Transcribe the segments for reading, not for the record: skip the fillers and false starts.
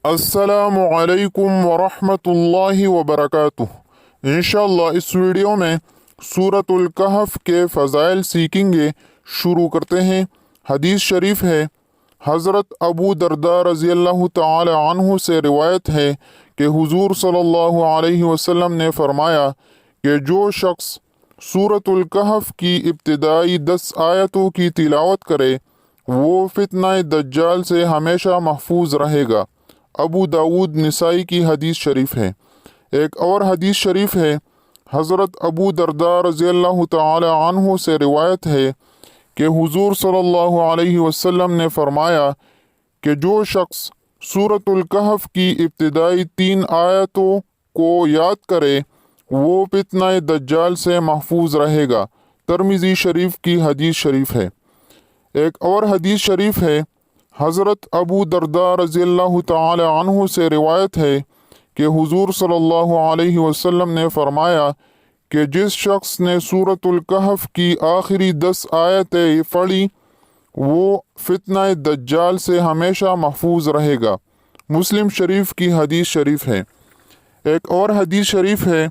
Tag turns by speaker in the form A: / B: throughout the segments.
A: السلام علیکم ورحمۃ اللہ وبرکاتہ۔ انشاءاللہ اس ویڈیو میں سورۃ الکہف کے فضائل سیکھیں گے۔ شروع کرتے ہیں۔ حدیث شریف ہے، حضرت ابو درداء رضی اللہ تعالی عنہ سے روایت ہے کہ حضور صلی اللہ علیہ وسلم نے فرمایا کہ جو شخص سورۃ الکہف کی ابتدائی 10 آیتوں کی تلاوت کرے وہ فتنہ دجال سے ہمیشہ محفوظ رہے گا۔ ابو داود نسائی کی حدیث شریف ہے۔ ایک اور حدیث شریف ہے، حضرت ابو درداء رضی اللہ تعالی عنہ سے روایت ہے کہ حضور صلی اللہ علیہ وسلم نے فرمایا کہ جو شخص سورۃ الکہف کی ابتدائی 3 آیتوں کو یاد کرے وہ فتنہ دجال سے محفوظ رہے گا۔ ترمذی شریف کی حدیث شریف ہے۔ ایک اور حدیث شریف ہے، حضرت ابو درداء رضی اللہ تعالی عنہ سے روایت ہے کہ حضور صلی اللہ علیہ وسلم نے فرمایا کہ جس شخص نے سورۃ الکہف کی آخری 10 آیتیں پڑھی وہ فتنہ دجال سے ہمیشہ محفوظ رہے گا۔ مسلم شریف کی حدیث شریف ہے۔ ایک اور حدیث شریف ہے،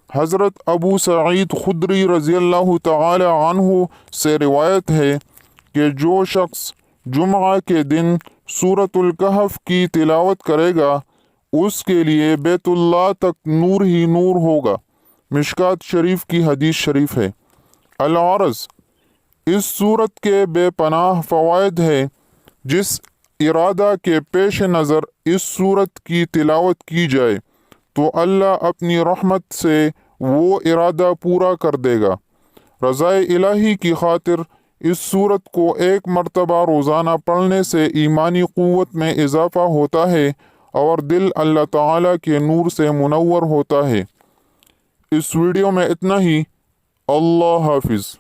A: حضرت ابو سعید خدری رضی اللہ تعالی عنہ سے روایت ہے کہ جو شخص جمعہ کے دن سورۃ الکہف کی تلاوت کرے گا اس کے لیے بیت اللہ تک نور ہی نور ہوگا۔ مشکات شریف کی حدیث شریف ہے۔ العرض، اس سورت کے بے پناہ فوائد ہیں۔ جس ارادہ کے پیش نظر اس سورت کی تلاوت کی جائے تو اللہ اپنی رحمت سے وہ ارادہ پورا کر دے گا۔ رضائے الہی کی خاطر اس سورت کو ایک مرتبہ روزانہ پڑھنے سے ایمانی قوت میں اضافہ ہوتا ہے اور دل اللہ تعالیٰ کے نور سے منور ہوتا ہے۔ اس ویڈیو میں اتنا ہی۔ اللہ حافظ۔